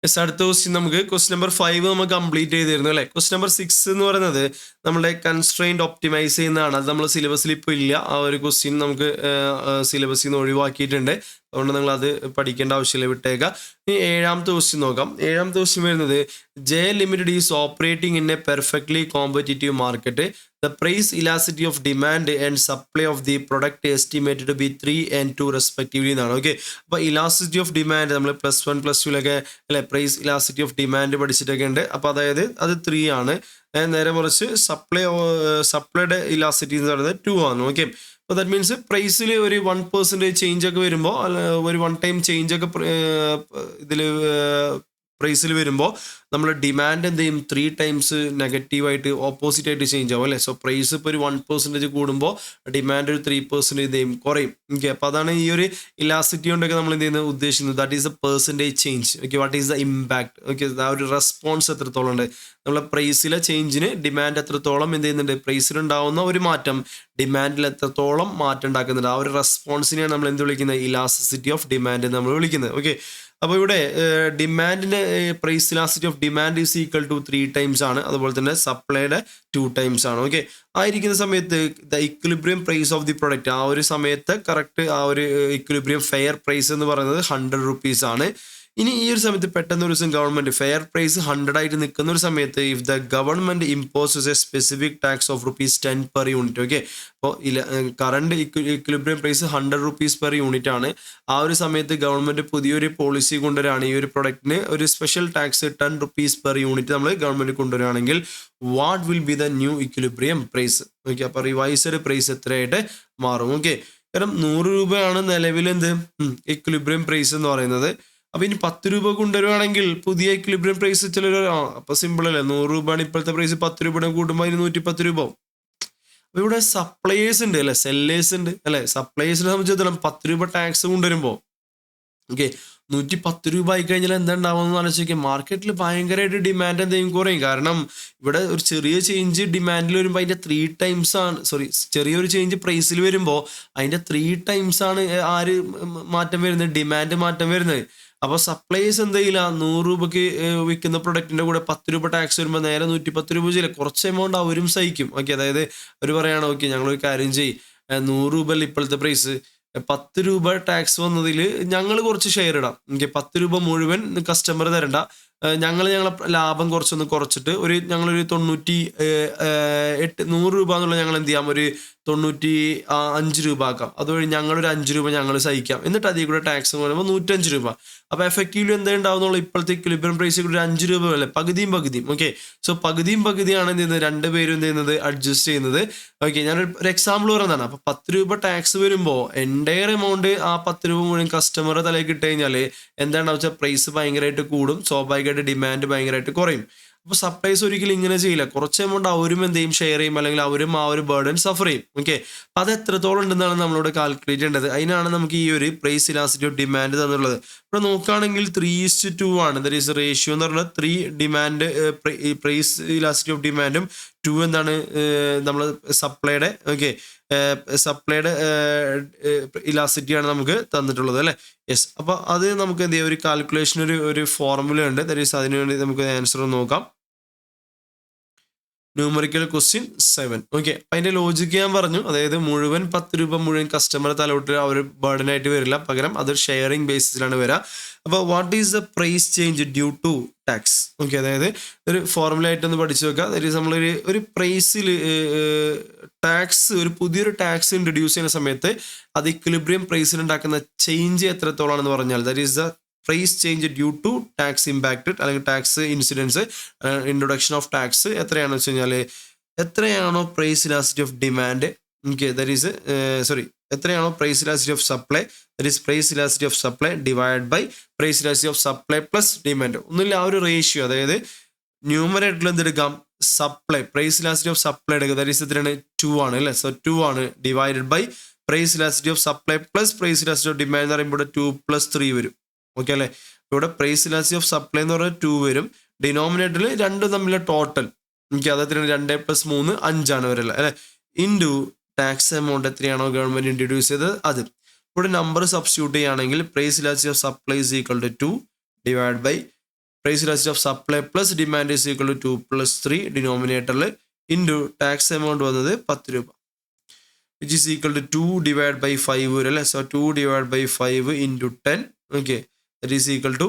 Yes, അടുത്ത question നമുക്ക് question number 5 നമ്മൾ കംപ്ലീറ്റ് ചെയ്തിരുന്നു അല്ലേ. ക്വസ്റ്റ്യൻ നമ്പർ 6 എന്ന് പറയുന്നത് നമ്മുടെ കൺസ്ട്രെയിൻറ്റ് ഒപ്റ്റിമൈസ് ചെയ്യുന്നതാണ്. അത് നമ്മൾ സിലബസിൽ ഇപ്പോൾ ഇല്ല. ആ ഒരു ക്വസ്റ്റ്യൻ നമുക്ക് സിലബസിൽ നിന്ന് ഒഴിവാക്കിയിട്ടുണ്ട്. അതുകൊണ്ട് നിങ്ങൾ അത് പഠിക്കേണ്ട ആവശ്യമില്ല, വിട്ടേക്കുക. ഇനി ഏഴാമത്തെ ക്വസ്റ്റ്യൻ നോക്കാം. ഏഴാമത്തെ ക്വസ്റ്റ്യൻ വരുന്നത് J limited is operating in A perfectly competitive market. The price elasticity of demand and supply of the product estimated to be 3 and 2 respectively എന്നാണ്. ഓക്കെ, അപ്പോൾ ഇലാസ്റ്റിസിറ്റി ഓഫ് ഡിമാൻഡ് നമ്മൾ +1 +2 അല്ലെ പ്രൈസ് ഇലാസ്റ്റിസിറ്റി ഓഫ് ഡിമാൻഡ് പഠിച്ചിട്ടൊക്കെ ഉണ്ട്. അപ്പോൾ അതായത് അത് 3 ആണ്. നേരെ മറിച്ച് സപ്ലൈയുടെ ഇലാസ്റ്റിസിറ്റി എന്ന് പറയുന്നത് 2 ആണ്. ഓക്കെ, അപ്പോൾ ദാറ്റ് മീൻസ് പ്രൈസിൽ ഒരു 1% ചേഞ്ച് ഒക്കെ വരുമ്പോൾ, ഒരു 1 ടൈം ചേഞ്ച് ഒക്കെ ഇതിൽ പ്രൈസിൽ വരുമ്പോൾ നമ്മൾ ഡിമാൻഡ് എന്ത് ചെയ്യും, 3 ടൈംസ് നെഗറ്റീവായിട്ട് ഓപ്പോസിറ്റായിട്ട് ചേഞ്ച് ആവും അല്ലേ. സോ പ്രൈസ് ഇപ്പോൾ ഒരു 1% കൂടുമ്പോൾ ഡിമാൻഡ് ഒരു 3% ഇത് ചെയ്യും, കുറയും. ഓക്കെ, അപ്പോൾ അതാണ് ഈ ഒരു ഇലാസ്റ്റിറ്റി കൊണ്ടൊക്കെ നമ്മൾ എന്ത് ചെയ്യുന്നത് ഉദ്ദേശിക്കുന്നത്. That is the percentage change. Okay, what is the impact. Okay, ആ ഒരു റെസ്പോൺസ് എത്രത്തോളം ഉണ്ട്, നമ്മളെ പ്രൈസിലെ ചേഞ്ചിന് ഡിമാൻഡ് എത്രത്തോളം എന്ത് ചെയ്യുന്നുണ്ട്, പ്രൈസിലുണ്ടാവുന്ന ഒരു മാറ്റം ഡിമാൻഡിൽ എത്രത്തോളം മാറ്റം ഉണ്ടാക്കുന്നുണ്ട്. ആ ഒരു റെസ്പോൺസിനെയാണ് നമ്മൾ എന്ത് വിളിക്കുന്നത്, ഇലാസ്റ്റിസിറ്റി ഓഫ് ഡിമാൻഡ് നമ്മൾ വിളിക്കുന്നത്. ഓക്കെ, അപ്പോൾ ഇവിടെ ഡിമാൻഡിൻ്റെ price elasticity of demand is equal to 3 times ആണ്. അതുപോലെ തന്നെ സപ്ലൈയുടെ 2 ടൈംസ് ആണ്. ഓക്കെ, ആയിരിക്കുന്ന സമയത്ത് the equilibrium price of the product, ആ ഒരു സമയത്ത് കറക്റ്റ് ആ ഒരു ഇക്വിലിബ്രിയം ഫെയർ പ്രൈസ് എന്ന് പറയുന്നത് 100 റുപ്പീസ് ആണ്. ഇനി ഈ ഒരു സമയത്ത് പെട്ടെന്ന് ഒരു ദിവസം ഗവൺമെൻറ് ഫെയർ പ്രൈസ് 100 ആയിട്ട് നിൽക്കുന്ന ഒരു സമയത്ത് if the government imposes a specific tax of ₹10 per unit. Okay, അപ്പോൾ current equilibrium price 100 rupees per unit ആണ്. ആ ഒരു സമയത്ത് ഗവൺമെൻറ് പുതിയൊരു പോളിസി കൊണ്ടുവരികയാണ്, ഈ ഒരു പ്രൊഡക്റ്റിന് ഒരു special tax 10 rupees per unit നമ്മൾ ഗവൺമെൻറ് കൊണ്ടുവരികയാണെങ്കിൽ what will be the new equilibrium price. Okay, അപ്പോൾ റിവൈസ്ഡ് പ്രൈസ് എത്രയായിട്ട് മാറും. ഓക്കെ, കാരണം 100 രൂപയാണ് നിലവിൽ എന്ത് ഇക്വിലിബ്രിയം പ്രൈസ് എന്ന് പറയുന്നത്. അപ്പോൾ ഇനി 10 രൂപ കൊണ്ടുവരുവാണെങ്കിൽ പുതിയ ഇക്വിലിബ്രിയം പ്രൈസ് ചിലർ അപ്പോൾ സിമ്പിൾ അല്ലേ, 100 രൂപയാണ് ഇപ്പോഴത്തെ പ്രൈസ്, 10 രൂപയുടെ കൂട്ടുമ്പോൾ അതിന് 110 രൂപ. അപ്പോൾ ഇവിടെ സപ്ലയേഴ്സ് ഉണ്ട് അല്ലേ, സെല്ലേഴ്സ് ഉണ്ട് അല്ലേ. സപ്ലയേഴ്സിനെ സംബന്ധിച്ചിടത്തോളം 10 രൂപ ടാക്സ് കൊണ്ടുവരുമ്പോൾ ഓക്കെ 110 രൂപ ആയി കഴിഞ്ഞാൽ എന്താ ഉണ്ടാവുമെന്ന് ആലോചിക്കുക. മാർക്കറ്റിൽ ഭയങ്കരമായിട്ട് ഡിമാൻഡ് എന്തെങ്കിലും കുറയും. കാരണം ഇവിടെ ഒരു ചെറിയ ചേഞ്ച് ഡിമാൻഡിൽ വരുമ്പോൾ അതിൻ്റെ 3 ടൈംസ് ആണ്, ചെറിയൊരു ചേഞ്ച് പ്രൈസിൽ വരുമ്പോൾ അതിൻ്റെ 3 ടൈംസ് ആണ് ആര് മാറ്റം വരുന്നത്, ഡിമാൻഡ് മാറ്റം വരുന്നത്. അപ്പോൾ സപ്ലൈസ് എന്ത് ചെയ്യില്ല, 100 രൂപയ്ക്ക് വിൽക്കുന്ന പ്രൊഡക്റ്റിൻ്റെ കൂടെ 10 രൂപ ടാക്സ് വരുമ്പോൾ നേരെ 110 രൂപ ചെയ്യില്ല, കുറച്ച് എമൗണ്ട് അവരും സഹിക്കും. ഓക്കെ, അതായത് അവർ പറയുകയാണ് ഓക്കെ ഞങ്ങളൊരു കാര്യം ചെയ്യും, 100 രൂപ അല്ല ഇപ്പോഴത്തെ പ്രൈസ്, 10 രൂപ ടാക്സ് വന്നതിൽ ഞങ്ങൾ കുറച്ച് ഷെയർ ഇടാം. ഓക്കെ, 10 രൂപ മുഴുവൻ കസ്റ്റമർ തരണ്ട, ഞങ്ങളെ ലാഭം കുറച്ചൊന്ന് കുറച്ചിട്ട് ഞങ്ങളൊരു 100 രൂപ എന്നുള്ള ഞങ്ങൾ എന്ത് ചെയ്യാം, ഒരു 95 രൂപ ആക്കാം. അതുവഴി ഞങ്ങളൊരു 5 രൂപ ഞങ്ങൾ സഹിക്കാം. എന്നിട്ട് അതിൽ കൂടെ ടാക്സ് വരുമ്പോൾ 105 രൂപ. അപ്പോൾ എഫക്റ്റീവ്ലി എന്താ ഉണ്ടാവുന്നുള്ളൂ, ഇപ്പോഴത്തെ ഇക്വിലിബ്രിയം പ്രൈസിൽ കൂടി ഒരു 5 രൂപ അല്ലേ, പകുതിയും. ഓക്കെ, സോ പകുതിയാണ് എന്ത് ചെയ്യുന്നത്, രണ്ടുപേരും എന്ത് ചെയ്യുന്നത് അഡ്ജസ്റ്റ് ചെയ്യുന്നത്. ഓക്കെ, ഞാനൊരു എക്സാമ്പിൾ പറയുന്നതാണ്. അപ്പോൾ 10 രൂപ ടാക്സ് വരുമ്പോൾ എൻ്റയർ എമൗണ്ട് ആ 10 രൂപ മുഴുവൻ കസ്റ്റമറുടെ തലയിൽ ഇട്ട് കഴിഞ്ഞാൽ എന്താണെന്ന് വെച്ചാൽ പ്രൈസ് ഭയങ്കരമായിട്ട് കൂടും, സ്വാഭാവികമായിട്ട് ഡിമാൻഡ് ഭയങ്കരമായിട്ട് കുറയും. അപ്പോൾ സപ്ലൈസ് ഒരിക്കലും ഇങ്ങനെ ചെയ്യില്ല, കുറച്ച് എമൗണ്ട് അവരും എന്ത് ചെയ്യും ഷെയർ ചെയ്യും, അല്ലെങ്കിൽ അവരും ആ ഒരു ബർഡൻ സഫർ ചെയ്യും. ഓക്കെ, അപ്പോൾ അത് എത്രത്തോളം ഉണ്ടെന്നാണ് നമ്മളോട് കാൽക്കുലേറ്റ് ചെയ്യേണ്ടത്. അതിനാണ് നമുക്ക് ഈ ഒരു പ്രൈസ് ഇലാസ്റ്റിസിറ്റി ഓഫ് ഡിമാൻഡ് തന്നുള്ളത്. ഇവിടെ നോക്കുകയാണെങ്കിൽ 3:2 ആണ്. ദാറ്റ് ഈസ് റേഷ്യോ എന്ന് പറഞ്ഞാൽ 3 ഡിമാൻഡ് പ്രൈസ് ഇലാസ്റ്റിസിറ്റി ഓഫ് ഡിമാൻഡും 2 എന്താണ് നമ്മൾ സപ്ലൈയുടെ ഇലാസ്റ്റിറ്റിയാണ് നമുക്ക് തന്നിട്ടുള്ളത് അല്ലേ. യെസ്, അപ്പോൾ അത് നമുക്ക് എന്ത് ചെയ്യാം, ഒരു കാൽക്കുലേഷൻ ഒരു ഫോർമുല ഉണ്ട്. ദാറ്റ് ഈസ് അതിനുവേണ്ടി നമുക്ക് ആൻസർ നോക്കാം. Numerical question 7. ഓക്കെ, അപ്പം അതിൻ്റെ ലോജിക്ക് ഞാൻ പറഞ്ഞു. അതായത് മുഴുവൻ 10 രൂപ മുഴുവൻ കസ്റ്റമർ തലോട്ട് അവർ ബർഡനായിട്ട് വരില്ല, പകരം അതൊരു ഷെയറിംഗ് ബേസിസിലാണ് വരിക. അപ്പോൾ what is the price change due to tax. Okay, അതായത് ഒരു ഫോർമുല ആയിട്ടൊന്ന് പഠിച്ചു വെക്കുക. അതായത് നമ്മളൊരു പ്രൈസിൽ ടാക്സ്, ഒരു പുതിയൊരു ടാക്സ് ഇൻട്രൊഡ്യൂസ് ചെയ്യുന്ന സമയത്ത് അത് ഇക്വിലിബ്രിയം പ്രൈസിൽ ഉണ്ടാക്കുന്ന ചേഞ്ച് എത്രത്തോളാണെന്ന് പറഞ്ഞാൽ that is the price change due to tax impacted, അല്ലെങ്കിൽ tax incidence introduction of tax എത്രയാണെന്ന് വെച്ച് കഴിഞ്ഞാൽ എത്രയാണോ price elasticity of demand, okay that is എത്രയാണോ price elasticity of supply, that is price elasticity of supply divide by price elasticity of supply plus demand. ഒന്നുമില്ല, ആ ഒരു ratio, അതായത് ന്യൂമറേറ്ററിൽ എന്തെടുക്കാം, supply price elasticity of supply എടുക്കുക. That is എത്രയാണ്, 2 ആണ് അല്ലേ. സോ 2 ആണ് divided by price elasticity of supply plus price elasticity of demand എന്ന് പറയുമ്പോൾ 2 + 3 വരും. ഓക്കെ അല്ലേ, ഇവിടെ പ്രൈസ് ഇലാസ്റ്റിസിറ്റി ഓഫ് സപ്ലൈ എന്ന് പറഞ്ഞാൽ 2 വരും, ഡിനോമിനേറ്ററിൽ 2 തമ്മിലുള്ള ടോട്ടൽ എനിക്ക് അതെത്രയാണ്, 2 + 3 5 വരില്ല അല്ലേ, ഇൻറ്റു ടാക്സ് എമൗണ്ട് എത്രയാണോ ഗവൺമെൻറ് ഇൻട്രൊഡ്യൂസ് ചെയ്തത് അത്. ഇവിടെ നമ്പർ സബ്സ്റ്റിറ്റ്യൂട്ട് ചെയ്യുകയാണെങ്കിൽ price elasticity of supply is equal to 2 divide by price elasticity of supply plus demand is equal to 2 + 3 ഡിനോമിനേറ്ററിൽ ഇൻറ്റു ടാക്സ് എമൗണ്ട് വന്നത് 10 രൂപ, which is equal to 2 divided by 5 വരും അല്ലേ. So 2 divided by 5 into 10, okay, that is equal to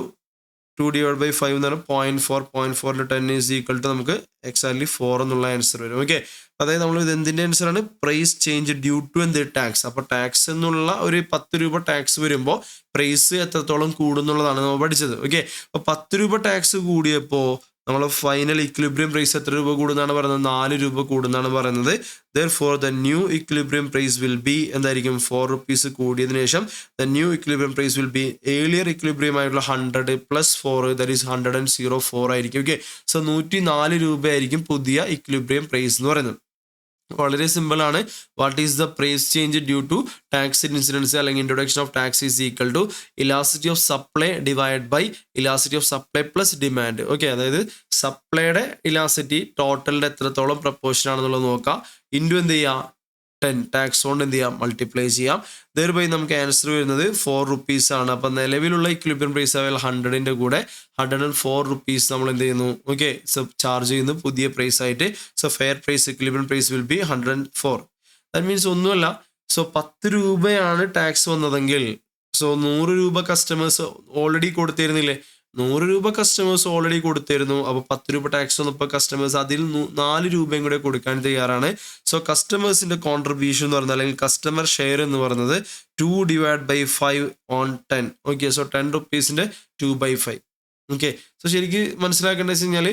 2 divided by 5 എന്ന് പറഞ്ഞാൽ 0.4 into 10 is equal to നമുക്ക് exactly 4 എന്നുള്ള answer വരും. ഓക്കെ, അതായത് നമ്മൾ ഇത് എന്തിൻ്റെ ആൻസറാണ്? പ്രൈസ് ചേഞ്ച് ഡ്യൂ ടു എന്ത്? ടാക്സ്. അപ്പോൾ ടാക്സ് എന്നുള്ള ഒരു 10 രൂപ ടാക്സ് വരുമ്പോൾ പ്രൈസ് എത്രത്തോളം കൂടുന്നുള്ളതാണ് നമ്മൾ പഠിച്ചത്. ഓക്കെ, അപ്പോൾ 10 രൂപ ടാക്സ് കൂടിയപ്പോൾ നമ്മൾ ഫൈനൽ ഇക്വിലിബ്രിയം പ്രൈസ് എത്ര രൂപ കൂടുന്നാണ് പറയുന്നത്? 4 രൂപ കൂടുന്നാണ് പറയുന്നത്. Therefore the new equilibrium price will be എന്തായിരിക്കും? 4 rupees കൂടിയതിനു ശേഷം the new equilibrium price will be earlier equilibrium ആയിട്ടുള്ള 100 + 4, that is 104 ആയിരിക്കും. ഓക്കെ, സോ 104 രൂപ ആയിരിക്കും പുതിയ ഇക്വിലിബ്രിയം പ്രൈസ് എന്ന് പറയുന്നത്. വളരെ സിമ്പിൾ ആണ്. What is the price change due to tax incidence അല്ലെങ്കിൽ introduction of tax is equal to elasticity of supply divide by elasticity of supply plus demand. Okay, അതായത് സപ്ലൈയുടെ ഇലാസ്റ്റിറ്റി ടോട്ടലിൻ്റെ എത്രത്തോളം പ്രപ്പോർഷൻ ആണെന്നുള്ളത് നോക്കാം, ഇൻറ്റു എന്ത് ചെയ്യാം? 10 ടാക്സ് കൊണ്ട് എന്ത് ചെയ്യാം? മൾട്ടിപ്ലൈ ചെയ്യാം. ദെർബൈ നമുക്ക് ആൻസർ വരുന്നത് 4 rupees ആണ്. അപ്പം നിലവിലുള്ള ഇക്വിലിബ്രിയം പ്രൈസ് ആയ 100ൻ്റെ കൂടെ 104 rupees നമ്മൾ എന്ത് ചെയ്യുന്നു? ഓക്കെ, സോ ചാർജ് ചെയ്യുന്നു പുതിയ പ്രൈസ് ആയിട്ട്. So fair price equilibrium price will be 104. That means ഒന്നുമല്ല, സോ 10 രൂപയാണ് ടാക്സ് വന്നതെങ്കിൽ സോ 100 രൂപ കസ്റ്റമേഴ്സ് ഓൾറെഡി കൊടുത്തിരുന്നില്ലേ? 100 രൂപ കസ്റ്റമേഴ്സ് ഓൾറെഡി കൊടുത്തിരുന്നു. അപ്പോൾ 10 രൂപ ടാക്സ് വന്നപ്പോൾ കസ്റ്റമേഴ്സ് അതിൽ 4 രൂപയും കൂടെ കൊടുക്കാൻ തയ്യാറാണ്. സോ കസ്റ്റമേഴ്സിൻ്റെ കോൺട്രിബ്യൂഷൻ എന്ന് പറയുന്നത് അല്ലെങ്കിൽ കസ്റ്റമർ ഷെയർ എന്ന് പറയുന്നത് 2 divided by 5 on 10. Okay, so 10 rupeesൻ്റെ 2/5. ഓക്കെ, സോ ശരിക്കും മനസ്സിലാക്കേണ്ടത് വെച്ച് കഴിഞ്ഞാൽ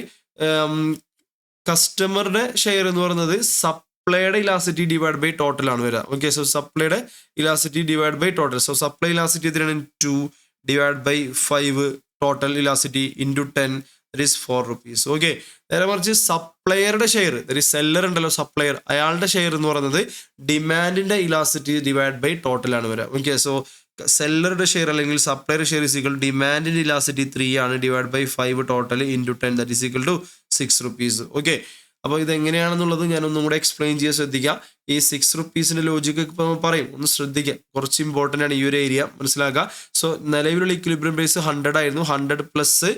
കസ്റ്റമറുടെ ഷെയർ എന്ന് പറയുന്നത് സപ്ലൈയുടെ ഇലാസിറ്റി ഡിവൈഡ് ബൈ ടോട്ടൽ ആണ് വരിക. ഓക്കെ, സോ സപ്ലൈയുടെ elasticity divide by total. So supply elasticity എത്രയാണ്? 2 divided by 5 total elasticity into 10, that is 4 rupees. Okay, നേരെ മറിച്ച് സപ്ലയറുടെ ഷെയർ, ദറ്റ് ഈസ് സെല്ലർ ഉണ്ടല്ലോ സപ്ലയർ, അയാളുടെ ഷെയർ എന്ന് പറയുന്നത് ഡിമാൻഡിൻ്റെ ഇലാസിറ്റി ഡിവൈഡ് ബൈ ടോട്ടലാണ് വരിക. ഓക്കെ, സോ സെല്ലറുടെ ഷെയർ അല്ലെങ്കിൽ സപ്ലയർ ഷെയർ ഈസ് ഈക്വൽ ഡിമാൻഡിൻ്റെ ഇലാസിറ്റി 3 ആണ് divide by 5 total into 10, that is equal to 6 rupees. Okay, അപ്പോൾ ഇതെങ്ങനെയാണെന്നുള്ളത് ഞാൻ ഒന്നും കൂടെ എക്സ്പ്ലെയിൻ ചെയ്യാൻ ശ്രദ്ധിക്കുക. ഈ 6 rupeesൻ്റെ ലോജിക്ക് ഇപ്പോൾ പറയും, ഒന്ന് ശ്രദ്ധിക്കുക, കുറച്ച് ഇമ്പോർട്ടൻ്റ് ആണ് ഈ ഒരു ഏരിയ മനസ്സിലാക്കുക. സോ നിലവിലുള്ള ഇക്വിലിബ്രിയം പ്രൈസ് 100 ആയിരുന്നു. 100 പ്ലസ്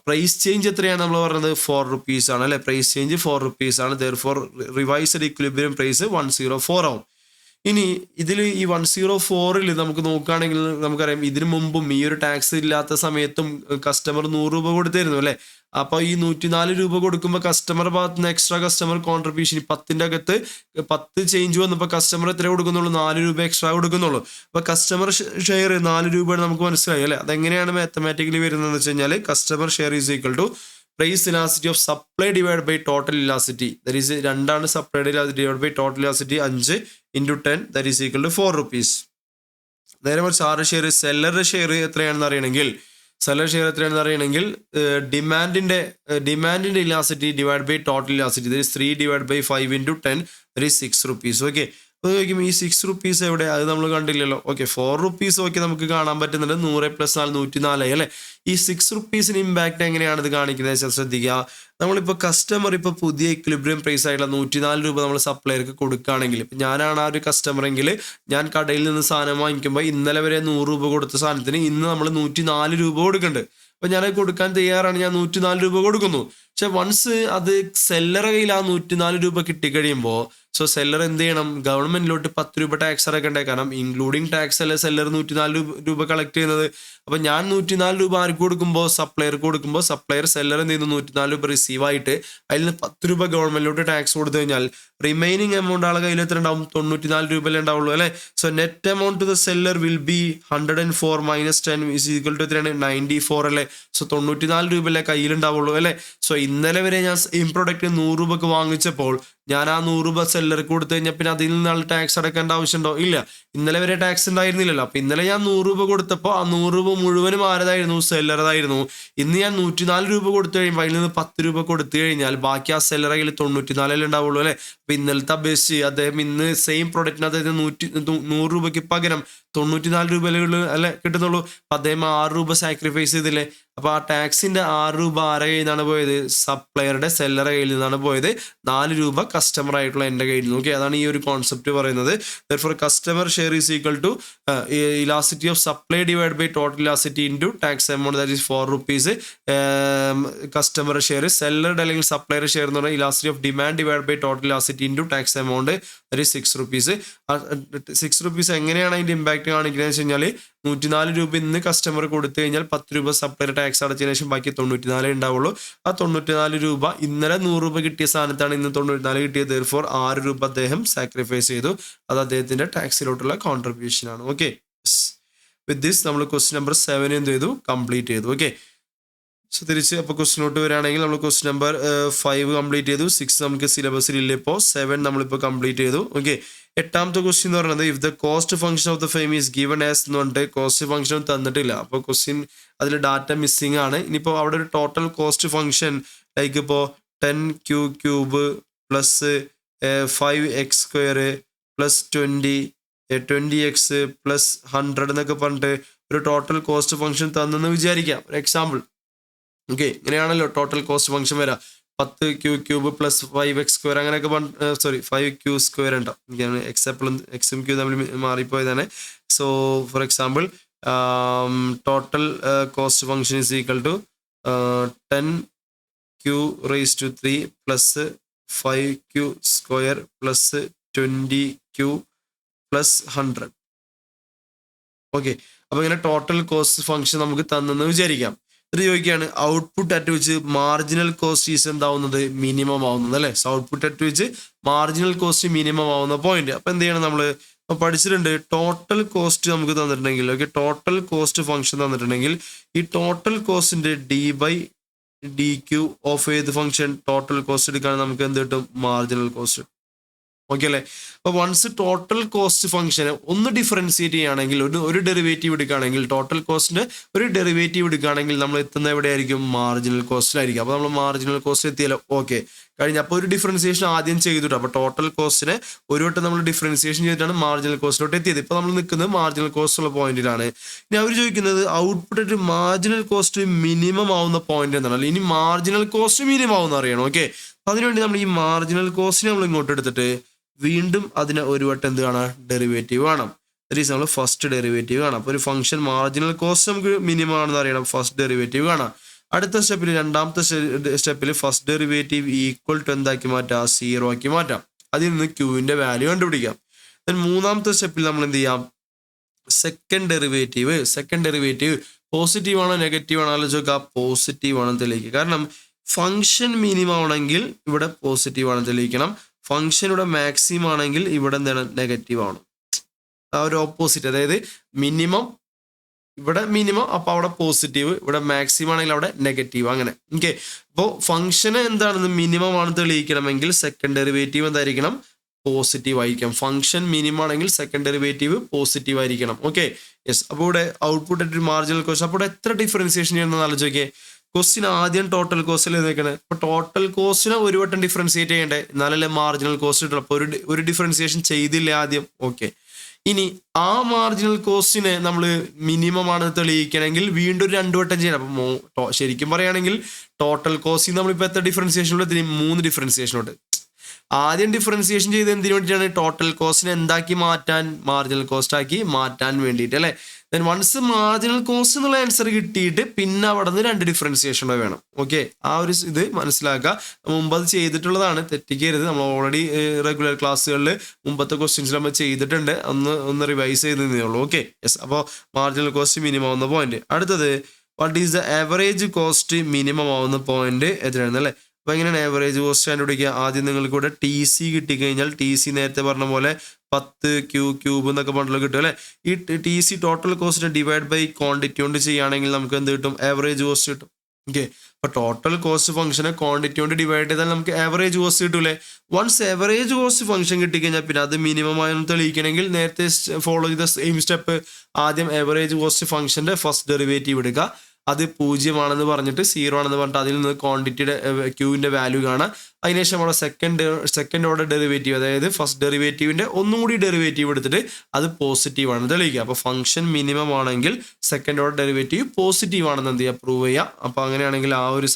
പ്രൈസ് ചേഞ്ച് എത്രയാണ് നമ്മൾ പറയുന്നത്? 4 rupees ആണ് അല്ലേ? പ്രൈസ് ചേഞ്ച് 4 rupees ആണ്. ദെർഫോർ റിവൈസ്ഡ് ഇക്വിലിബ്രിയം പ്രൈസ് 104 ആവും. ഇനി ഇതിൽ ഈ 104ൽ നമുക്ക് നോക്കുകയാണെങ്കിൽ നമുക്കറിയാം ഇതിനു മുമ്പും ഈ ഒരു ടാക്സ് ഇല്ലാത്ത സമയത്തും കസ്റ്റമർ 100 രൂപ കൊടുത്തിരുന്നു അല്ലേ? അപ്പോൾ ഈ 104 രൂപ കൊടുക്കുമ്പോൾ കസ്റ്റമർ ഭാഗത്ത് നിന്ന് എക്സ്ട്രാ കസ്റ്റമർ കോൺട്രിബ്യൂഷൻ 10ൻ്റെ അകത്ത് 10 ചേഞ്ച് വന്നപ്പോൾ കസ്റ്റമർ എത്ര കൊടുക്കുന്നുള്ളൂ? 4 രൂപ എക്സ്ട്രാ കൊടുക്കുന്നുള്ളൂ. അപ്പോൾ കസ്റ്റമർ ഷെയർ 4 രൂപയാണ് നമുക്ക് മനസ്സിലായി അല്ലേ? അതെങ്ങനെയാണ് മാത്തമാറ്റിക്കലി വരുന്നതെന്ന് വെച്ച് കഴിഞ്ഞാൽ customer share is equal to price elasticity of supply divide by total elasticity, that is 2 supplied elasticity divide by total elasticity 5 into 10, that is equal to 4 rupees. നേരെ മറിച്ച് ആറ് ഷെയർ സെല്ലറുടെ ഷെയർ എത്രയാണെന്ന് അറിയണമെങ്കിൽ ഡിമാൻഡിൻ്റെ elasticity divide by total elasticity, that is 3 divided by 5 into 10, that is 6 rupees. Okay, അപ്പോൾ ചോദിക്കും ഈ 6 rupees എവിടെ? അത് നമ്മൾ കണ്ടില്ലല്ലോ. ഓക്കെ, 4 rupees ഓക്കെ നമുക്ക് കാണാൻ പറ്റുന്നുണ്ട്. 100 + 4 104 അല്ലേ? ഈ 6 rupeesന് ഇമ്പാക്റ്റ് എങ്ങനെയാണ് ഇത് കാണിക്കുന്നത് ശ്രദ്ധിക്കുക. നമ്മളിപ്പോൾ കസ്റ്റമർ ഇപ്പോൾ പുതിയ ഇക്വിലിബ്രിയം പ്രൈസ് ആയിട്ടുള്ള 104 രൂപ നമ്മൾ സപ്ലയർക്ക് കൊടുക്കുകയാണെങ്കിൽ, ഇപ്പം ഞാനാണ് ആ ഒരു കസ്റ്റമർ എങ്കിൽ ഞാൻ കടയിൽ നിന്ന് സാധനം വാങ്ങിക്കുമ്പോൾ ഇന്നലെ വരെ 100 രൂപ കൊടുത്ത സാധനത്തിന് ഇന്ന് നമ്മൾ 104 രൂപ കൊടുക്കുന്നുണ്ട്. അപ്പോൾ ഞാനത് കൊടുക്കാൻ തയ്യാറാണ്, ഞാൻ 104 രൂപ കൊടുക്കുന്നു. പക്ഷെ വൺസ് അത് സെല്ലറുടെ കയ്യിൽ ആ 104 രൂപ കിട്ടിക്കഴിയുമ്പോൾ സോ സെല്ലർ എന്ത് ചെയ്യണം? ഗവൺമെന്റിലോട്ട് 10 രൂപ ടാക്സ് അടക്കണ്ടേ? കാരണം ഇൻക്ലൂഡിങ് ടാക്സ് അല്ലേ സെല്ലർ 104 രൂപ കളക്ട് ചെയ്യുന്നത്. അപ്പം ഞാൻ 104 രൂപ ആർക്ക് കൊടുക്കുമ്പോൾ? സപ്ലയർക്ക് കൊടുക്കുമ്പോൾ സപ്ലയർ സെല്ലർ എന്ത് ചെയ്യുന്നു? 104 രൂപ റിസീവ് ആയിട്ട് അതിൽ നിന്ന് 10 രൂപ ഗവൺമെന്റിലോട്ട് ടാക്സ് കൊടുത്തു കഴിഞ്ഞാൽ റിമൈനിങ് എമൗണ്ട് ആളെ കയ്യിൽ എത്ര ഉണ്ടാവും? 94 രൂപയല്ലേ ഉണ്ടാവുള്ളൂ അല്ലേ? So net amount to the seller will be 104 - 10 is equal to എത്രയാണ്? 94 അല്ലേ? സോ 94 രൂപയല്ലേ കയ്യിലുണ്ടാവുള്ളൂ അല്ലേ? സോ ഇന്നലെ വരെ ഞാൻ സെയിം പ്രൊഡക്റ്റ് 100 രൂപക്ക് വാങ്ങിച്ചപ്പോൾ ഞാൻ ആ 100 രൂപ സെല്ലർക്ക് കൊടുത്തു കഴിഞ്ഞാൽ പിന്നെ അതിൽ നിന്നാൾ ടാക്സ് അടക്കേണ്ട ആവശ്യമുണ്ടോ? ഇല്ല. ഇന്നലെ വരെ ടാക്സ് ഉണ്ടായിരുന്നില്ലല്ലോ. അപ്പം ഇന്നലെ ഞാൻ 100 രൂപ കൊടുത്തപ്പോൾ ആ 100 രൂപ മുഴുവനും ആരതായിരുന്നു? സെല്ലറതായിരുന്നു. ഇന്ന് ഞാൻ 104 രൂപ കൊടുത്തു കഴിയുമ്പോൾ അതിൽ നിന്ന് 10 രൂപ കൊടുത്തു കഴിഞ്ഞാൽ ബാക്കി ആ സെല്ലറെ കയ്യിൽ 94 ഉണ്ടാവുള്ളൂ അല്ലേ? അപ്പം ഇന്നലത്തെ അപേക്ഷിച്ച് അദ്ദേഹം ഇന്ന് സെയിം പ്രൊഡക്റ്റിന് അതായത് 100 രൂപയ്ക്ക് പകരം 94 രൂപ അല്ലേ കിട്ടുന്നുള്ളൂ. അപ്പം അദ്ദേഹം 6 രൂപ സാക്രിഫൈസ് ചെയ്തില്ലേ? അപ്പോൾ ആ ടാക്സിൻ്റെ 6 രൂപ ആരുടെ കയ്യിൽ നിന്നാണ് പോയത്? സപ്ലയറുടെ സെല്ലറുടെ കയ്യിൽ നിന്നാണ് പോയത്. 4 രൂപ കസ്റ്റമർ ആയിട്ടുള്ള എൻ്റെ കയ്യിൽ നിന്ന്. ഓക്കെ, അതാണ് ഈ ഒരു കോൺസെപ്റ്റ് പറയുന്നത്. For customer share is equal to elasticity of supply divide by total elasticity into tax amount that is 4 rupees. Customer share, സെല്ലറുടെ അല്ലെങ്കിൽ സപ്ലയർ ഷെയർ എന്ന് പറഞ്ഞാൽ elasticity of demand divide by total elasticity into tax amount that is 6 rupees. 6 rupees എങ്ങനെയാണ് അതിൻ്റെ impact കാണിക്കുന്നത് വെച്ച് കഴിഞ്ഞാൽ 104 രൂപ ഇന്ന് കസ്റ്റമർ കൊടുത്തു കഴിഞ്ഞാൽ 10 രൂപ സപ്ലൈ ടാക്സ് അടച്ചതിന് ശേഷം ബാക്കി 94 ഉണ്ടാവുള്ളൂ. ആ 94 രൂപ ഇന്നലെ 100 രൂപ കിട്ടിയ സ്ഥാനത്താണ് ഇന്ന് 94 കിട്ടിയത്. ദെർഫോർ 6 രൂപ അദ്ദേഹം സാക്രിഫൈസ് ചെയ്തു. അത് അദ്ദേഹത്തിന്റെ ടാക്സിലോട്ടുള്ള കോൺട്രിബ്യൂഷൻ ആണ്. ഓക്കെ, വിത്ത് ദിസ് നമ്മൾ ക്വസ്റ്റ്യൻ നമ്പർ 7 എന്ത് ചെയ്തു? കംപ്ലീറ്റ് ചെയ്തു. ഓക്കെ, സോ തിരിച്ച് അപ്പോൾ ക്വസ്റ്റിനോട്ട് വരികയാണെങ്കിൽ നമ്മൾ ക്വസ്റ്റ്യൻ നമ്പർ 5 കംപ്ലീറ്റ് ചെയ്തു. 6 നമുക്ക് സിലബസിൽ ഇല്ല. ഇപ്പോൾ 7 നമ്മളിപ്പോൾ കംപ്ലീറ്റ് ചെയ്തു. ഓക്കെ, 8ാമത്തെ ക്വസ്റ്റ്യൻ എന്ന് പറയുന്നത് if the cost function of the fame is given as എന്ന് പറഞ്ഞിട്ട് കോസ്റ്റ് ഫംഗ്ഷൻ തന്നിട്ടില്ല. അപ്പോൾ ക്വസ്റ്റ്യൻ അതിൽ ഡാറ്റ മിസ്സിംഗ് ആണ്. ഇനിയിപ്പോൾ അവിടെ ഒരു ടോട്ടൽ കോസ്റ്റ് ഫംഗ്ഷൻ ലൈക്ക് ഇപ്പോൾ 10q cube plus 5x² plus 20x plus 100 എന്നൊക്കെ പറഞ്ഞിട്ട് ഒരു ടോട്ടൽ കോസ്റ്റ് ഫംഗ്ഷൻ തന്നെന്ന് വിചാരിക്കാം. ഒരു എക്സാമ്പിൾ. ഓക്കെ, ഇങ്ങനെയാണല്ലോ ടോട്ടൽ കോസ്റ്റ് ഫംഗ്ഷൻ വരാം. 10q ക്യൂബ് പ്ലസ് 5x² അങ്ങനെയൊക്കെ 5q² ഉണ്ടാവും. എനിക്കാണ് എക്സും ക്യൂ തമ്മിൽ മാറിപ്പോയതാണ്. So for example total cost function is equal to 10q⁻³ plus 5q² plus 20q plus 100. Okay, അപ്പോൾ ഇങ്ങനെ ടോട്ടൽ കോസ്റ്റ് ഫംഗ്ഷൻ നമുക്ക് തന്നെന്ന് വിചാരിക്കാം. ഇത് ചോദിക്കുകയാണ് ഔട്ട്പുട്ട് അറ്റ് വെച്ച് മാർജിനൽ കോസ്റ്റ് ഈസ് എന്താവുന്നത്? മിനിമം ആവുന്നത് അല്ലേ. സോ ഔട്ട്പുട്ട് അറ്റ് വെച്ച് മാർജിനൽ കോസ്റ്റ് മിനിമം ആവുന്ന പോയിന്റ്. അപ്പോൾ എന്ത് ചെയ്യണം? നമ്മൾ പഠിച്ചിട്ടുണ്ട് ടോട്ടൽ കോസ്റ്റ് നമുക്ക് തന്നിട്ടുണ്ടെങ്കിൽ, ഓക്കെ, ടോട്ടൽ കോസ്റ്റ് ഫംഗ്ഷൻ തന്നിട്ടുണ്ടെങ്കിൽ ഈ ടോട്ടൽ കോസ്റ്റിന്റെ d/dq ഓഫ് ഏത് ഫംഗ്ഷൻ? ടോട്ടൽ കോസ്റ്റ് എടുക്കുകയാണെങ്കിൽ നമുക്ക് എന്ത് കിട്ടും? Marginal cost. ഓക്കെ അല്ലേ. അപ്പോൾ വൺസ് ടോട്ടൽ കോസ്റ്റ് ഫംഗ്ഷനെ ഒന്ന് ഡിഫറൻഷിയേറ്റ് ചെയ്യുകയാണെങ്കിൽ, ഒരു ഡെറിവേറ്റീവ് എടുക്കുകയാണെങ്കിൽ, ടോട്ടൽ കോസ്റ്റിന്റെ ഒരു ഡെറിവേറ്റീവ് എടുക്കുകയാണെങ്കിൽ നമ്മൾ എത്തുന്ന എവിടെയായിരിക്കും? മാർജിനൽ കോസ്റ്റിലായിരിക്കും. അപ്പോൾ നമ്മൾ മാർജിനൽ കോസ്റ്റ് എത്തിയല്ലോ. ഓക്കെ, കഴിഞ്ഞ അപ്പോൾ ഒരു ഡിഫറൻസിയേഷൻ ആദ്യം ചെയ്തിട്ട്, അപ്പോൾ ടോട്ടൽ കോസ്റ്റിനെ ഒരു വട്ടം നമ്മൾ ഡിഫറൻസിയേഷൻ ചെയ്തിട്ടാണ് മാർജിനൽ കോസ്റ്റിലോട്ട് എത്തിയത്. ഇപ്പോൾ നമ്മൾ നിൽക്കുന്നത് മാർജിനൽ കോസ്റ്റ് ഉള്ള പോയിന്റിലാണ്. ഇനി അവർ ചോദിക്കുന്നത് ഔട്ട്പുട്ട് ആയിട്ട് മാർജിനൽ കോസ്റ്റ് മിനിമം ആവുന്ന പോയിന്റ് എന്താണ്? ഇനി മാർജിനൽ കോസ്റ്റ് മിനിമം ആവുന്ന അറിയണം. ഓക്കെ, അതിനുവേണ്ടി നമ്മൾ ഈ മാർജിനൽ കോസ്റ്റിനെ നമ്മൾ ഇങ്ങോട്ട് എടുത്തിട്ട് വീണ്ടും അതിനെ ഒരു വട്ടം എന്ത് കാണാം? ഡെറിവേറ്റീവ് കാണാം. ദാറ്റ് ഈസ് നമ്മൾ ഫസ്റ്റ് ഡെറിവേറ്റീവ് കാണാം. അപ്പോൾ ഒരു ഫംഗ്ഷൻ മാർജിനൽ കോസ്റ്റ് നമുക്ക് മിനിമം ആണെന്ന് അറിയണം. ഫസ്റ്റ് ഡെറിവേറ്റീവ് കാണാം. അടുത്ത സ്റ്റെപ്പിൽ, രണ്ടാമത്തെ സ്റ്റെപ്പിൽ ഫസ്റ്റ് ഡെറിവേറ്റീവ് ഈക്വൽ ടു എന്താക്കി മാറ്റാം? 0 ആക്കി മാറ്റാം. അതിൽ നിന്ന് ക്യൂവിൻ്റെ വാല്യൂ കണ്ടുപിടിക്കാം. ദെൻ മൂന്നാമത്തെ സ്റ്റെപ്പിൽ നമ്മൾ എന്ത് ചെയ്യാം? സെക്കൻഡ് ഡെറിവേറ്റീവ് പോസിറ്റീവ് ആണോ നെഗറ്റീവ് ആണോ ആലോചിക്കുക? പോസിറ്റീവ് ആണെന്ന് തെളിയിക്കുക. കാരണം ഫംഗ്ഷൻ മിനിമം ആണെങ്കിൽ ഇവിടെ പോസിറ്റീവ് ആണെന്ന് തെളിയിക്കണം. ഫംഗ്ഷൻ ഇവിടെ മാക്സിമം ആണെങ്കിൽ ഇവിടെ എന്താണ്? നെഗറ്റീവ് ആണ്. ആ ഒരു ഓപ്പോസിറ്റ്, അതായത് മിനിമം ഇവിടെ മിനിമം, അപ്പോൾ അവിടെ പോസിറ്റീവ്, ഇവിടെ മാക്സിമം ആണെങ്കിൽ അവിടെ നെഗറ്റീവ്, അങ്ങനെ. ഓക്കെ, അപ്പോൾ ഫംഗ്ഷന് എന്താണെന്ന് മിനിമം ആണെന്ന് തെളിയിക്കണമെങ്കിൽ സെക്കൻഡ് ഡെറിവേറ്റീവ് എന്തായിരിക്കണം? പോസിറ്റീവ് ആയിരിക്കണം. ഫംഗ്ഷൻ മിനിമം ആണെങ്കിൽ സെക്കൻഡ് ഡെറിവേറ്റീവ് പോസിറ്റീവ് ആയിരിക്കണം. Okay, yes. അപ്പോൾ ഇവിടെ ഔട്ട്പുട്ട് ആയിട്ട് മാർജിനൽ കോസ്റ്റ്. അപ്പോൾ ഇവിടെ എത്ര ഡിഫറൻസിയേഷൻ ചെയ്യണമെന്ന് ആലോചിക്കേ. ക്വസ്റ്റ്യൻ ആദ്യം ടോട്ടൽ കോസ്റ്റിൽ നിൽക്കണേ. അപ്പോൾ ടോട്ടൽ കോസ്റ്റിനെ ഒരു വട്ടം ഡിഫറൻഷിയേറ്റ് ചെയ്യണ്ടേ, എന്നാലല്ലേ മാർജിനൽ കോസ്റ്റ് കിട്ടുള്ളൂ. അപ്പോൾ ഒരു ഡിഫറൻസിയേഷൻ ചെയ്തില്ല ആദ്യം. ഓക്കെ, ഇനി ആ മാർജിനൽ കോസ്റ്റിനെ നമ്മൾ മിനിമം ആണ് തെളിയിക്കണമെങ്കിൽ വീണ്ടും 2 വട്ടം ചെയ്യണം. അപ്പോൾ ശരിക്കും പറയുകയാണെങ്കിൽ ടോട്ടൽ കോസ്റ്റിൽ നമ്മളിപ്പോൾ എത്ര ഡിഫറൻസിയേഷനുണ്ട്? 3 ഡിഫറൻസിയേഷനുണ്ട്. ആദ്യം ഡിഫറൻസിയേഷൻ ചെയ്ത് എന്തിനു വേണ്ടിയിട്ടാണ്? ടോട്ടൽ കോസ്റ്റിനെ എന്താക്കി മാറ്റാൻ? മാർജിനൽ കോസ്റ്റ് ആക്കി മാറ്റാൻ വേണ്ടിയിട്ട് അല്ലേ. ദെൻ വൺസ് മാർജിനൽ കോസ്റ്റ് എന്നുള്ള ആൻസർ കിട്ടിയിട്ട് പിന്നെ അവിടെ നിന്ന് 2 ഡിഫറൻസിയേഷൻ വേണം. ഓക്കെ, ആ ഒരു ഇത് മനസ്സിലാക്കുക. മുമ്പ് അത് ചെയ്തിട്ടുള്ളതാണ്, തെറ്റിക്കരുത്. നമ്മൾ ഓൾറെഡി റെഗുലർ ക്ലാസ്സുകളിൽ മുമ്പത്തെ ക്വസ്റ്റ്യൻസിൽ നമ്മൾ ചെയ്തിട്ടുണ്ട്. ഒന്ന് റിവൈസ് ചെയ്തേ ഉള്ളൂ. Okay, yes. അപ്പോൾ മാർജിനൽ കോസ്റ്റ് മിനിമം ആവുന്ന പോയിന്റ്. അടുത്തത് what is the average cost minimum ആവുന്ന പോയിന്റ് എത്രയാണ് അല്ലേ. അപ്പോൾ എങ്ങനെയാണ് ആവറേജ് കോസ്റ്റ് കണ്ടുപിടിക്കുക? ആദ്യം നിങ്ങൾക്ക് ഇവിടെ TC കിട്ടിക്കഴിഞ്ഞാൽ TC നേരത്തെ പറഞ്ഞ പോലെ 10q ക്യൂബ് എന്നൊക്കെ പറഞ്ഞിട്ട് കിട്ടും അല്ലേ. ഈ TC total cost divide by quantity കൊണ്ട് ചെയ്യുകയാണെങ്കിൽ നമുക്ക് എന്ത് കിട്ടും? ആവറേജ് കോസ്റ്റ് കിട്ടും. ഓക്കെ, അപ്പോൾ ടോട്ടൽ കോസ്റ്റ് ഫംഗ്ഷനെ ക്വാണ്ടിറ്റി കൊണ്ട് ഡിവൈഡ് ചെയ്താൽ നമുക്ക് ആവറേജ് കോസ്റ്റ് കിട്ടൂലേ. വൺസ് ആവറേജ് കോസ്റ്റ് ഫംഗ്ഷൻ കിട്ടിക്കഴിഞ്ഞാൽ പിന്നെ അത് മിനിമം ആയെന്ന് തെളിയിക്കണമെങ്കിൽ നേരത്തെ ഫോളോ ചെയ്ത സെയിം സ്റ്റെപ്പ്. ആദ്യം ആവറേജ് കോസ്റ്റ് ഫംഗ്ഷന്റെ ഫസ്റ്റ് ഡെറിവേറ്റീവ് എടുക്കുക. അത് 0 ആണെന്ന് പറഞ്ഞിട്ട് 0 ആണെന്ന് പറഞ്ഞിട്ട് അതിൽ നിന്ന് ക്വാണ്ടിറ്റിയുടെ ക്യൂവിൻ്റെ വാല്യൂ കാണാം. അതിനുശേഷം അവിടെ സെക്കൻഡ് ഓർഡർ ഡെറിവേറ്റീവ്, അതായത് ഫസ്റ്റ് ഡെറിവേറ്റീവിൻ്റെ ഒന്നും കൂടി ഡെറിവേറ്റീവ് എടുത്തിട്ട് അത് പോസിറ്റീവ് ആണെന്ന് തെളിയിക്കുക. അപ്പോൾ ഫംഗ്ഷൻ മിനിമം ആണെങ്കിൽ സെക്കൻഡ് ഓർഡർ ഡെറിവേറ്റീവ് പോസിറ്റീവ് ആണെന്ന് എന്ത് ചെയ്യുക, പ്രൂവ് ചെയ്യുക. അപ്പോൾ അങ്ങനെയാണെങ്കിൽ ആ ഒരു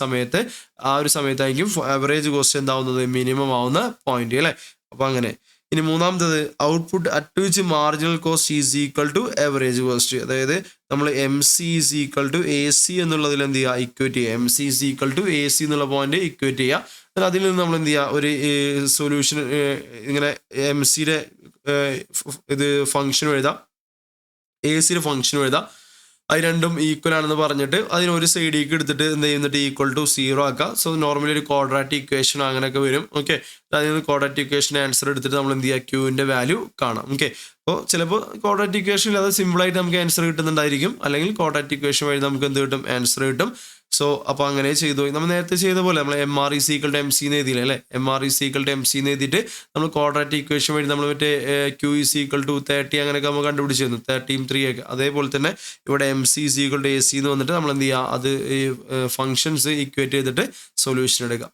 സമയത്തായിരിക്കും ആവറേജ് കോസ്റ്റ് എന്താവുന്നത്, മിനിമം ആവുന്ന പോയിന്റ് അല്ലേ. അപ്പോൾ അങ്ങനെ. ഇനി മൂന്നാമത്തത് output at which marginal cost is equal to average cost. അതായത് നമ്മൾ MC is equal to AC എന്നുള്ളതിൽ എന്ത് ചെയ്യുക, ഇക്വേറ്റ് ചെയ്യുക. MC is equal to AC എന്നുള്ള പോയിന്റ് ഇക്വേറ്റ് ചെയ്യുക. അതിൽ നിന്ന് നമ്മൾ എന്ത് ചെയ്യുക, ഒരു സൊല്യൂഷൻ ഇങ്ങനെ MC-യുടെ ഇത് ഫംഗ്ഷൻ എഴുതാം, AC-യുടെ ഫംഗ്ഷൻ എഴുതാം. അത് രണ്ടും ഈക്വൽ ആണെന്ന് പറഞ്ഞിട്ട് അതിന് ഒരു സൈഡിലേക്ക് എടുത്തിട്ട് എന്ത് ചെയ്യുന്നിട്ട് ഈക്വൽ ടു 0 ആക്കുക. സോ നോർമലി ഒരു ക്വാഡ്രാറ്റിക് ഇക്വേഷൻ അങ്ങനെയൊക്കെ വരും. ഓക്കെ, അതിൽ നിന്ന് ക്വാഡ്രാറ്റിക് ഇക്വേഷൻ ആൻസർ എടുത്തിട്ട് നമ്മൾ എന്ത് ചെയ്യുക, ക്യൂവിൻ്റെ വാല്യൂ കാണാം. ഓക്കെ, അപ്പോൾ ചിലപ്പോൾ ക്വാഡ്രാറ്റിക് ഇക്വേഷൻ അത് സിമ്പിളായിട്ട് നമുക്ക് ആൻസർ കിട്ടുന്നുണ്ടായിരിക്കും, അല്ലെങ്കിൽ ക്വാഡ്രാറ്റിക് ഇക്വേഷൻ വഴി നമുക്ക് എന്ത് കിട്ടും, ആൻസർ കിട്ടും. സോ അപ്പോൾ അങ്ങനെ ചെയ്തു. നമ്മൾ നേരത്തെ ചെയ്ത പോലെ നമ്മൾ MR is equal to MC എന്ന് എഴുതിയില്ലേ അല്ലേ. MR is equal to MC എന്ന് എഴുതിയിട്ട് നമ്മൾ ക്വാഡ്രാറ്റിക് ഇക്വേഷൻ വഴി നമ്മൾ മറ്റേ Q ഈസ് ഈക്വൽ ടു 30 അങ്ങനെയൊക്കെ നമ്മൾ കണ്ടുപിടിച്ചിരുന്നു, 30 3 ഒക്കെ. അതേപോലെ തന്നെ ഇവിടെ MC is equal to AC എന്ന് വന്നിട്ട് നമ്മൾ എന്ത് ചെയ്യുക, അത് ഈ ഫംഗ്ഷൻസ് ഇക്വേറ്റ് ചെയ്തിട്ട് സൊല്യൂഷൻ എടുക്കാം.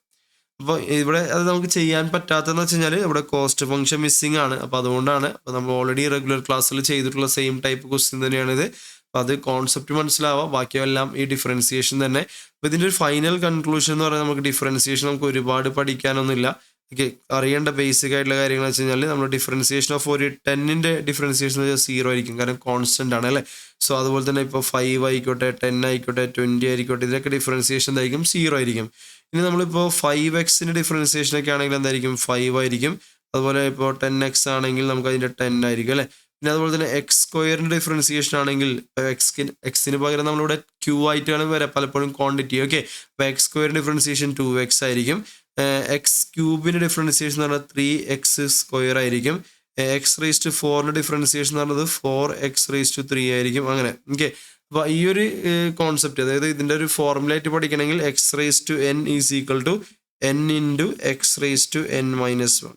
അപ്പോൾ ഇവിടെ അത് നമുക്ക് ചെയ്യാൻ പറ്റാത്തതെന്ന് വെച്ച് കഴിഞ്ഞാൽ ഇവിടെ കോസ്റ്റ് ഫംഗ്ഷൻ മിസ്സിംഗ് ആണ്. അപ്പോൾ അതുകൊണ്ടാണ്. അപ്പോൾ നമ്മൾ ഓൾറെഡി റെഗുലർ ക്ലാസ്സിൽ ചെയ്തിട്ടുള്ള സെയിം ടൈപ്പ് ക്വസ്റ്റ്യൻ തന്നെയാണിത്. അപ്പോൾ അത് കോൺസെപ്റ്റ് മനസ്സിലാവുക, ബാക്കിയെല്ലാം ഈ ഡിഫറൻസിയേഷൻ തന്നെ. അപ്പോൾ ഇതിൻ്റെ ഒരു ഫൈനൽ കൺക്ലൂഷൻ എന്ന് പറയുന്നത് നമുക്ക് ഡിഫറൻസിയേഷൻ നമുക്ക് ഒരുപാട് പഠിക്കാനൊന്നുമില്ല. ഓക്കെ, അറിയേണ്ട ബേസിക് ആയിട്ടുള്ള കാര്യങ്ങൾ വെച്ച് കഴിഞ്ഞാൽ നമ്മൾ ഡിഫറൻസിയേഷൻ ഓഫ് ഒരു 10ൻ്റെ ഡിഫറൻസിയേഷൻ എന്ന് വെച്ചാൽ 0 ആയിരിക്കും, കാരണം കോൺസ്റ്റൻ്റ് ആണ് അല്ലേ. സോ അതുപോലെ തന്നെ ഇപ്പോൾ 5 ആയിക്കോട്ടെ, 10 ആയിക്കോട്ടെ, 20 ആയിക്കോട്ടെ, ഇതിനൊക്കെ ഡിഫറൻസിയേഷൻ എന്തായിരിക്കും, 0 ആയിരിക്കും. ഇനി നമ്മളിപ്പോൾ 5x ഡെഫറൻസിയേഷനൊക്കെ ആണെങ്കിൽ എന്തായിരിക്കും, 5 ആയിരിക്കും. അതുപോലെ ഇപ്പോൾ 10x ആണെങ്കിൽ നമുക്ക് അതിൻ്റെ 10 ആയിരിക്കും അല്ലേ. പിന്നെ അതുപോലെ തന്നെ x² ഡിഫറൻസിയേഷൻ ആണെങ്കിൽ എക്സിന് പകരം നമ്മളിവിടെ Q ആയിട്ടാണ് വരാം പലപ്പോഴും ക്വാണ്ടിറ്റി. ഓക്കെ, അപ്പോൾ x² ഡിഫറൻസിയേഷൻ 2x ആയിരിക്കും. x³ ഡിഫറൻസിയേഷൻ എന്ന് പറഞ്ഞാൽ 3x² ആയിരിക്കും. x⁴ ഡിഫറൻസിയേഷൻ എന്ന് പറഞ്ഞത് 4x�3 ആയിരിക്കും. അങ്ങനെ. ഓക്കെ, അപ്പോൾ ഈ ഒരു കോൺസെപ്റ്റ്, അതായത് ഇതിൻ്റെ ഒരു ഫോർമുലേറ്റ് പഠിക്കണമെങ്കിൽ x⁻n is equal to n into x⁻n - 1.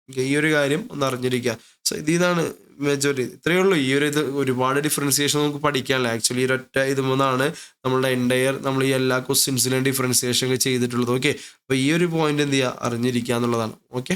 Okay, ഈ ഒരു കാര്യം ഒന്ന് അറിഞ്ഞിരിക്കുക. സോ ഇതാണ് മെജോറിറ്റി. ഇത്രയേ ഉള്ളൂ. ഈ ഒരു ഇത് ഒരുപാട് ഡിഫറൻസിയേഷൻ നമുക്ക് പഠിക്കാനില്ല. ആക്ച്വലി ഈ ഒറ്റ ഇതുമെന്നാണ് നമ്മളുടെ നമ്മൾ ഈ എല്ലാ ക്വസ്റ്റ്യൻസിലും ഡിഫറൻസിയേഷൻ ഒക്കെ ചെയ്തിട്ടുള്ളത്. ഓക്കെ, അപ്പോൾ ഈ ഒരു പോയിന്റ് എന്ത് ചെയ്യുക, അറിഞ്ഞിരിക്കുക എന്നുള്ളതാണ്. ഓക്കെ.